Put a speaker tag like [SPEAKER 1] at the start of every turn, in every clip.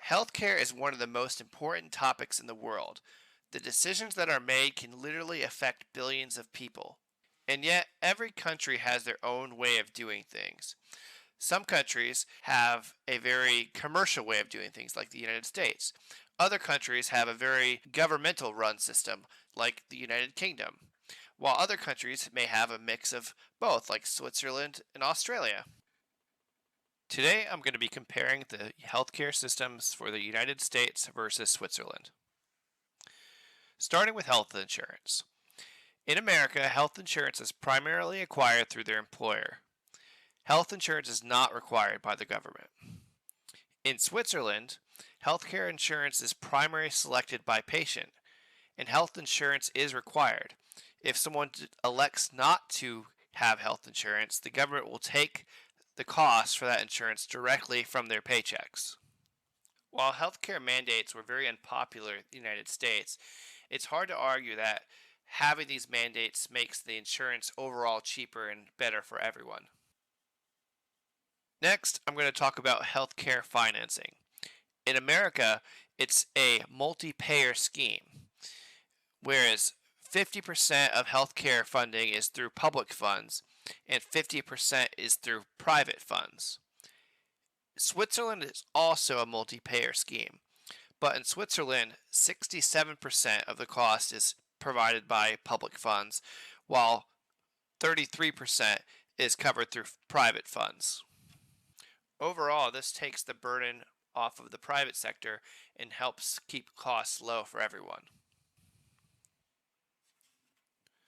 [SPEAKER 1] Healthcare is one of the most important topics in the world. The decisions that are made can literally affect billions of people. And yet, every country has their own way of doing things. Some countries have a very commercial way of doing things, like the United States. Other countries have a very governmental run system, like the United Kingdom, while other countries may have a mix of both, like Switzerland and Australia. Today, I'm going to be comparing the healthcare systems for the United States versus Switzerland. Starting with health insurance. In America, health insurance is primarily acquired through their employer. Health insurance is not required by the government. In Switzerland, healthcare insurance is primarily selected by patient, and health insurance is required. If someone elects not to have health insurance, the government will take the cost for that insurance directly from their paychecks. While healthcare mandates were very unpopular in the United States, it's hard to argue that having these mandates makes the insurance overall cheaper and better for everyone. Next, I'm going to talk about healthcare financing. In America, it's a multi-payer scheme, whereas 50% of healthcare funding is through public funds and 50% is through private funds. Switzerland is also a multi-payer scheme, but in Switzerland, 67% of the cost is provided by public funds, while 33% is covered through private funds. Overall, this takes the burden off of the private sector and helps keep costs low for everyone.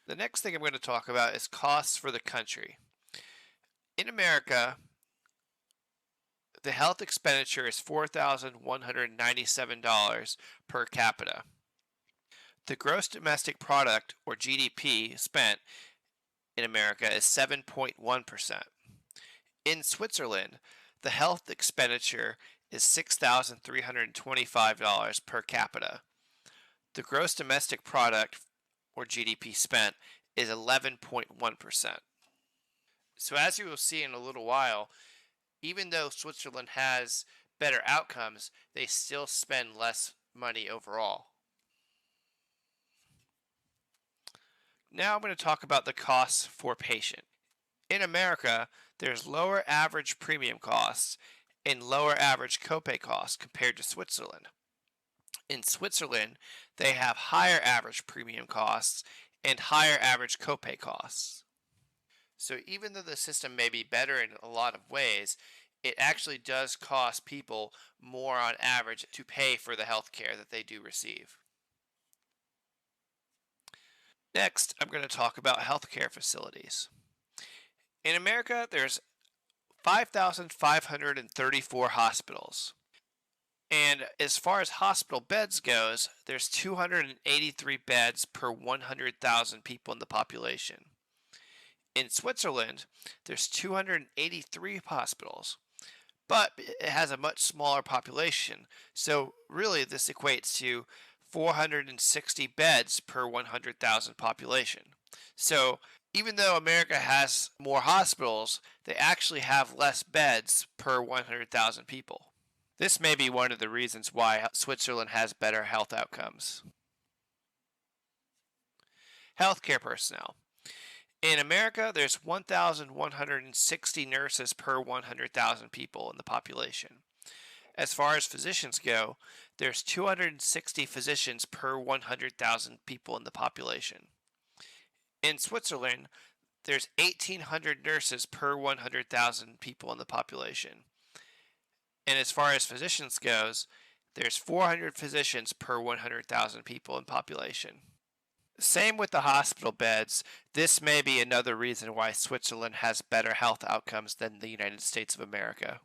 [SPEAKER 1] The next thing I'm going to talk about is costs for the country. In America, the health expenditure is $4,197 per capita. The gross domestic product, or GDP, spent in America is 7.1%. In Switzerland, the health expenditure is $6,325 per capita. The gross domestic product, or GDP, spent is 11.1%. So, as you will see in a little while, even though Switzerland has better outcomes, they still spend less money overall. Now I'm going to talk about the costs for patient. In America, there's lower average premium costs and lower average copay costs compared to Switzerland. In Switzerland, they have higher average premium costs and higher average copay costs. So even though the system may be better in a lot of ways, it actually does cost people more on average to pay for the health care that they do receive. Next, I'm going to talk about healthcare facilities. In America, there's 5,534 hospitals. And as far as hospital beds goes, there's 283 beds per 100,000 people in the population. In Switzerland, there's 283 hospitals, but it has a much smaller population. So really this equates to 460 beds per 100,000 population. So even though America has more hospitals, they actually have less beds per 100,000 people. This may be one of the reasons why Switzerland has better health outcomes. Healthcare personnel. In America, there's 1,160 nurses per 100,000 people in the population. As far as physicians go, there's 260 physicians per 100,000 people in the population. In Switzerland, there's 1,800 nurses per 100,000 people in the population. And as far as physicians goes, there's 400 physicians per 100,000 people in population. Same with the hospital beds. This may be another reason why Switzerland has better health outcomes than the United States of America.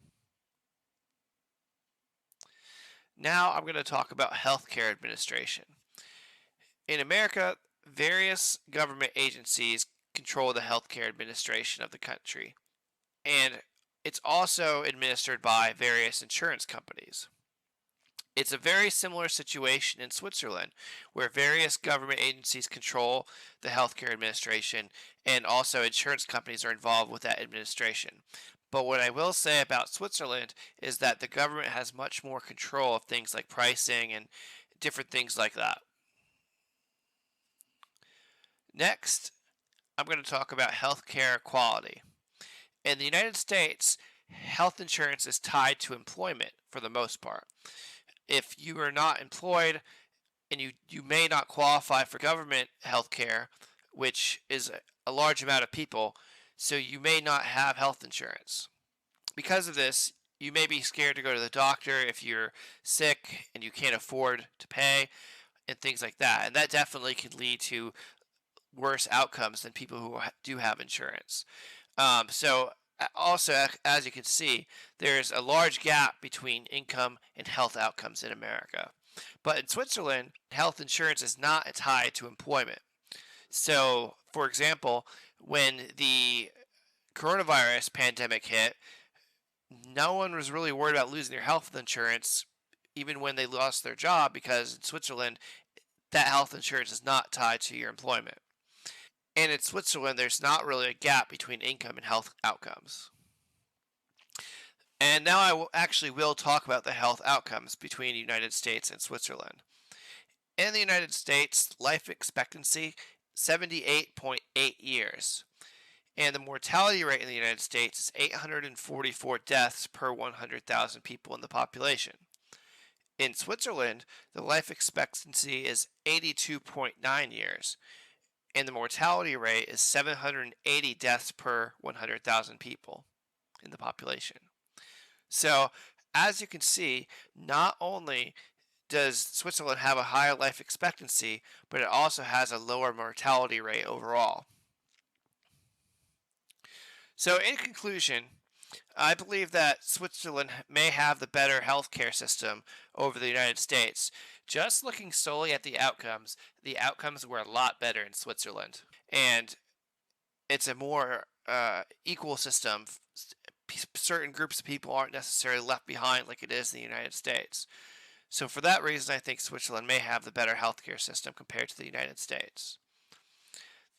[SPEAKER 1] Now I'm going to talk about healthcare administration. In America, various government agencies control the healthcare administration of the country, and it's also administered by various insurance companies. It's a very similar situation in Switzerland, where various government agencies control the healthcare administration, and also insurance companies are involved with that administration. But what I will say about Switzerland is that the government has much more control of things like pricing and different things like that. Next, I'm going to talk about healthcare quality. In the United States, health insurance is tied to employment for the most part. If you are not employed and you may not qualify for government health care, which is a large amount of people, so you may not have health insurance. Because of this, you may be scared to go to the doctor if you're sick and you can't afford to pay and things like that. And that definitely can lead to worse outcomes than people who do have insurance. Also, as you can see, there's a large gap between income and health outcomes in America. But in Switzerland, health insurance is not tied to employment. So, for example, when the coronavirus pandemic hit, no one was really worried about losing their health insurance even when they lost their job, because in Switzerland, that health insurance is not tied to your employment. And in Switzerland, there's not really a gap between income and health outcomes. And now I actually will talk about the health outcomes between the United States and Switzerland. In the United States, life expectancy 78.8 years. And the mortality rate in the United States is 844 deaths per 100,000 people in the population. In Switzerland, the life expectancy is 82.9 years, and the mortality rate is 780 deaths per 100,000 people in the population. So, as you can see, not only does Switzerland have a higher life expectancy, but it also has a lower mortality rate overall. So, in conclusion, I believe that Switzerland may have the better healthcare system over the United States. Just looking solely at the outcomes were a lot better in Switzerland. And it's a more equal system. Certain groups of people aren't necessarily left behind like it is in the United States. So, for that reason, I think Switzerland may have the better healthcare system compared to the United States.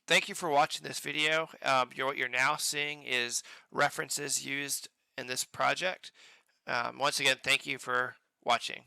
[SPEAKER 1] Thank you for watching this video. What you're now seeing is references used in this project. Once again, thank you for watching.